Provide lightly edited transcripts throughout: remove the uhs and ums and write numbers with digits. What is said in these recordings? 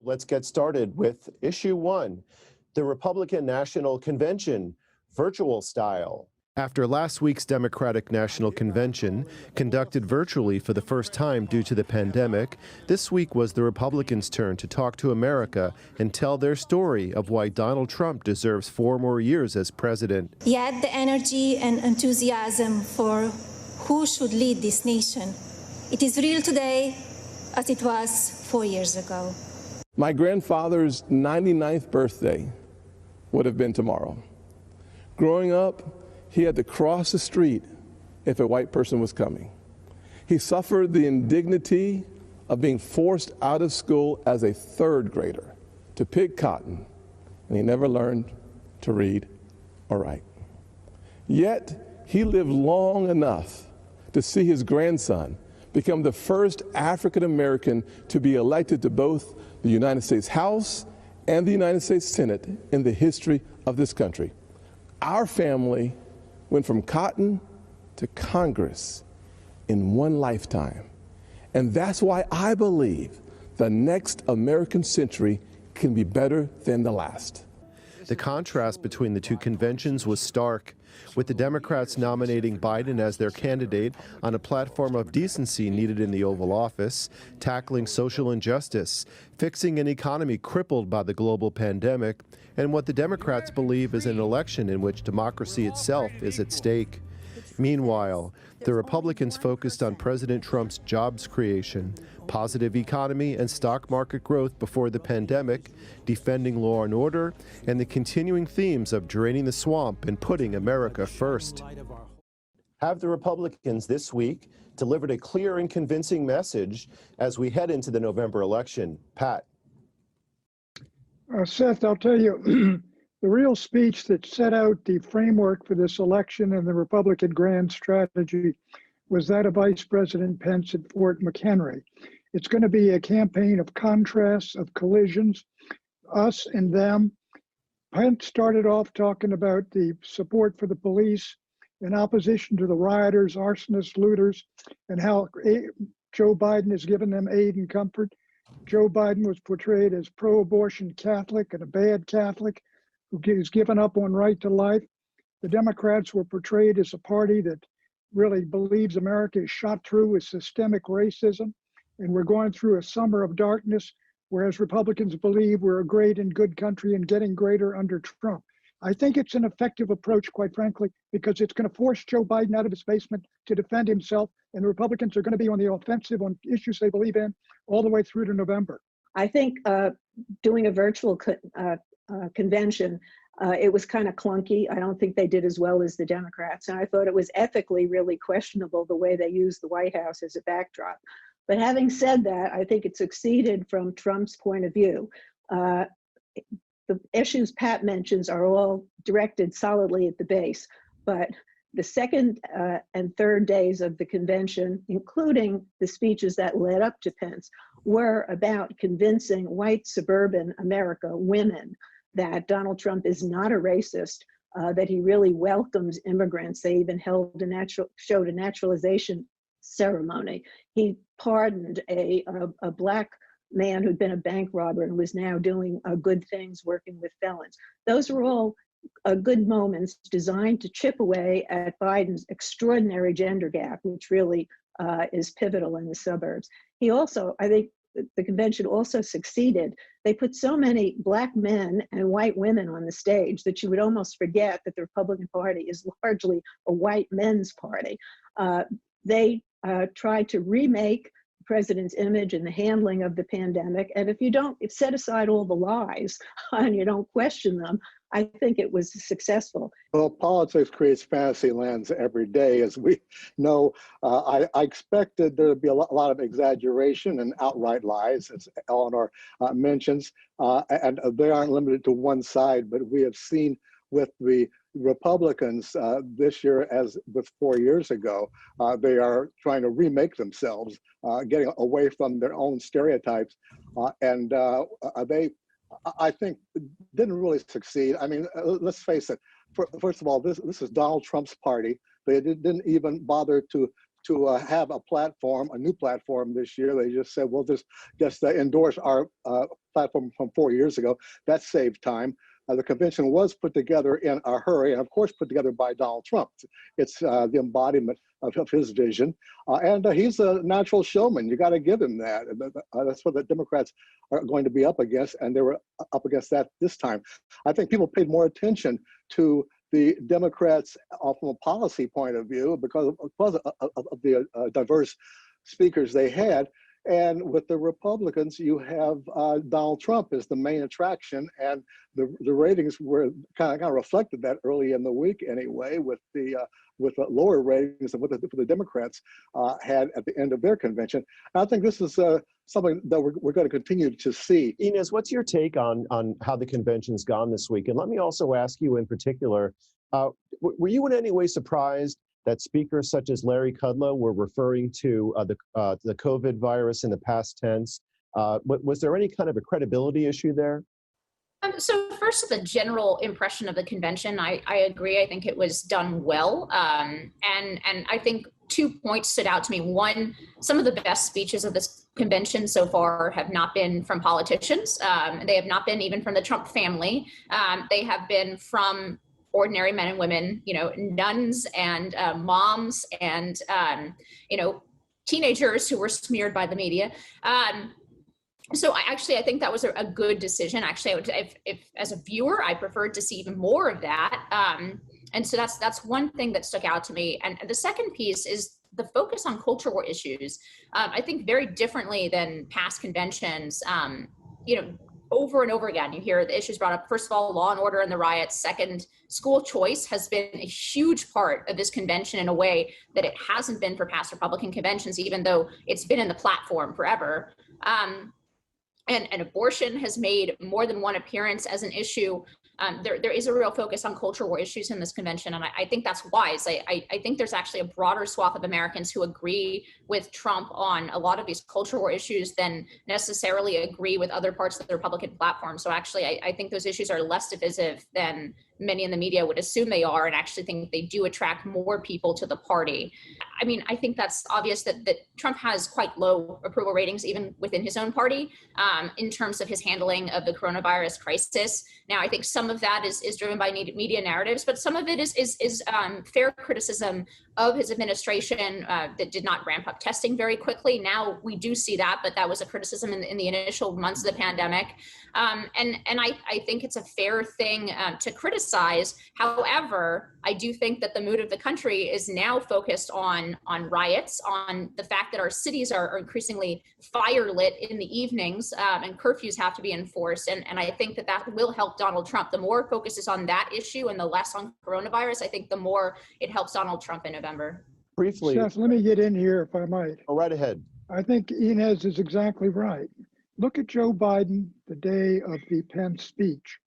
Let's get started with issue one, the Republican National Convention, virtual style. After last week's Democratic National Convention, conducted virtually for the first time due to the pandemic, this week was the Republicans' turn to talk to America and tell their story of why Donald Trump deserves 4 more years as president. Yet the energy and enthusiasm for who should lead this nation, it is real today as it was 4 years ago. My grandfather's 99th birthday would have been tomorrow. Growing up, he had to cross the street if a white person was coming. He suffered the indignity of being forced out of school as a 3rd grader to pick cotton, and he never learned to read or write. Yet, he lived long enough to see his grandson become the first African American to be elected to both the United States House and the United States Senate in the history of this country. Our family went from cotton to Congress in one lifetime. And that's why I believe the next American century can be better than the last. The contrast between the two conventions was stark, with the Democrats nominating Biden as their candidate on a platform of decency needed in the Oval Office, tackling social injustice, fixing an economy crippled by the global pandemic, and what the Democrats believe is an election in which democracy itself is at stake. Meanwhile, the Republicans focused on President Trump's jobs creation, positive economy and stock market growth before the pandemic, defending law and order, and the continuing themes of draining the swamp and putting America first. Have the Republicans this week delivered a clear and convincing message as we head into the November election? Pat. Seth, I'll tell you, the real speech that set out the framework for this election and the Republican grand strategy was that of Vice President Pence at Fort McHenry. It's going to be a campaign of contrasts, of collisions, us and them. Pence started off talking about the support for the police in opposition to the rioters, arsonists, looters, and how Joe Biden has given them aid and comfort. Joe Biden was portrayed as pro-abortion Catholic and a bad Catholic who's given up on right to life. The Democrats were portrayed as a party that really believes America is shot through with systemic racism, and we're going through a summer of darkness, whereas Republicans believe we're a great and good country and getting greater under Trump. I think it's an effective approach, quite frankly, because it's going to force Joe Biden out of his basement to defend himself, and the Republicans are going to be on the offensive on issues they believe in all the way through to November. I think doing a virtual convention, it was kind of clunky. I don't think they did as well as the Democrats, and I thought it was ethically really questionable the way they used the White House as a backdrop. But having said that, I think it succeeded from Trump's point of view. The issues Pat mentions are all directed solidly at the base, but the second and third days of the convention, including the speeches that led up to Pence, were about convincing white suburban America, women, that Donald Trump is not a racist, that he really welcomes immigrants. They even showed a naturalization ceremony. He pardoned a black man who'd been a bank robber and was now doing good things working with felons. Those were all good moments designed to chip away at Biden's extraordinary gender gap, which really is pivotal in the suburbs. He also, I think the convention also succeeded. They put so many black men and white women on the stage that you would almost forget that the Republican Party is largely a white men's party. They tried to remake the president's image and the handling of the pandemic. And if you set aside all the lies and you don't question them, I think it was successful. Well, politics creates fantasy lands every day, as we know. I expected there to be a lot of exaggeration and outright lies, as Eleanor mentions, and they aren't limited to one side, but we have seen with the Republicans this year, as with 4 years ago, they are trying to remake themselves, getting away from their own stereotypes, and they, I think, didn't really succeed. I mean, let's face it. First of all, this is Donald Trump's party. They didn't even bother to have a platform, a new platform this year. They just said, well, just endorse our platform from 4 years ago. That saved time. The convention was put together in a hurry, and of course put together by Donald Trump. It's the embodiment of his vision, and he's a natural showman. You got to give him that. That's what the Democrats are going to be up against, and they were up against that this time. I think people paid more attention to the Democrats from a policy point of view because of the diverse speakers they had. And with the Republicans, you have Donald Trump as the main attraction, and the ratings were kind of reflected that early in the week anyway, with the lower ratings than what the Democrats had at the end of their convention. And I think this is something that we're going to continue to see. Inez, what's your take on how the convention's gone this week? And let me also ask you in particular, were you in any way surprised that speakers such as Larry Kudlow were referring to the COVID virus in the past tense? Was there any kind of a credibility issue there? So first, the general impression of the convention, I agree. I think it was done well. And I think 2 points stood out to me. One, some of the best speeches of this convention so far have not been from politicians. They have not been even from the Trump family. They have been from ordinary men and women, nuns and moms and, teenagers who were smeared by the media. So I think that was a good decision. Actually, if as a viewer, I preferred to see even more of that. And so that's one thing that stuck out to me. And the second piece is the focus on culture war issues. I think very differently than past conventions, over and over again, you hear the issues brought up. First of all, law and order and the riots. Second, school choice has been a huge part of this convention in a way that it hasn't been for past Republican conventions, even though it's been in the platform forever. And abortion has made more than one appearance as an issue. There is a real focus on culture war issues in this convention, and I think that's wise. I think there's actually a broader swath of Americans who agree with Trump on a lot of these culture war issues than necessarily agree with other parts of the Republican platform. So actually, I think those issues are less divisive than many in the media would assume they are, and actually think they do attract more people to the party. I mean, I think that's obvious that Trump has quite low approval ratings, even within his own party, in terms of his handling of the coronavirus crisis. Now, I think some of that is driven by media narratives, but some of it is fair criticism of his administration that did not ramp up testing very quickly. Now we do see that, but that was a criticism in the initial months of the pandemic. And I think it's a fair thing to criticize. However, I do think that the mood of the country is now focused on riots, on the fact that our cities are increasingly fire lit in the evenings, and curfews have to be enforced. And I think that will help Donald Trump. The more focus is on that issue and the less on coronavirus, I think the more it helps Donald Trump in November. Briefly, Seth, let me get in here if I might. go right ahead. I think Inez is exactly right. Look at Joe Biden the day of the Pence speech.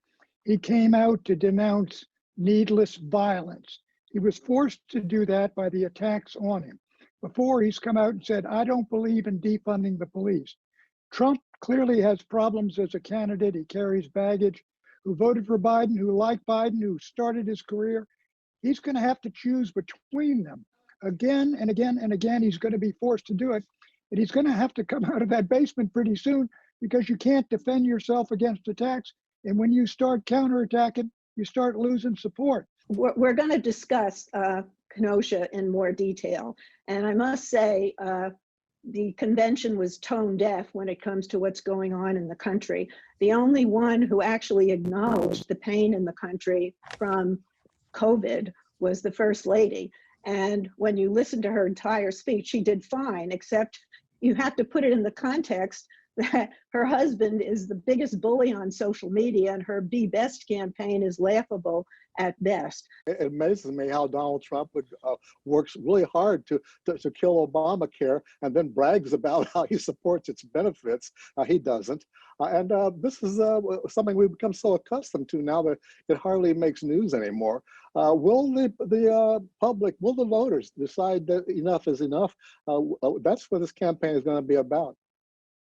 He came out to denounce needless violence. He was forced to do that by the attacks on him. Before, he's come out and said, I don't believe in defunding the police. Trump clearly has problems as a candidate. He carries baggage. Who voted for Biden, who liked Biden, who started his career. He's going to have to choose between them. Again and again and again, he's going to be forced to do it. And he's going to have to come out of that basement pretty soon because you can't defend yourself against attacks. And when you start counterattacking, you start losing support. We're going to discuss Kenosha in more detail. And I must say, the convention was tone deaf when it comes to what's going on in the country. The only one who actually acknowledged the pain in the country from COVID was the First Lady. And when you listen to her entire speech, she did fine, except you have to put it in the context that her husband is the biggest bully on social media and her Be Best campaign is laughable at best. It amazes me how Donald Trump works really hard to kill Obamacare and then brags about how he supports its benefits. He doesn't. And this is something we've become so accustomed to now that it hardly makes news anymore. Will the public, will the voters decide that enough is enough? That's what this campaign is going to be about.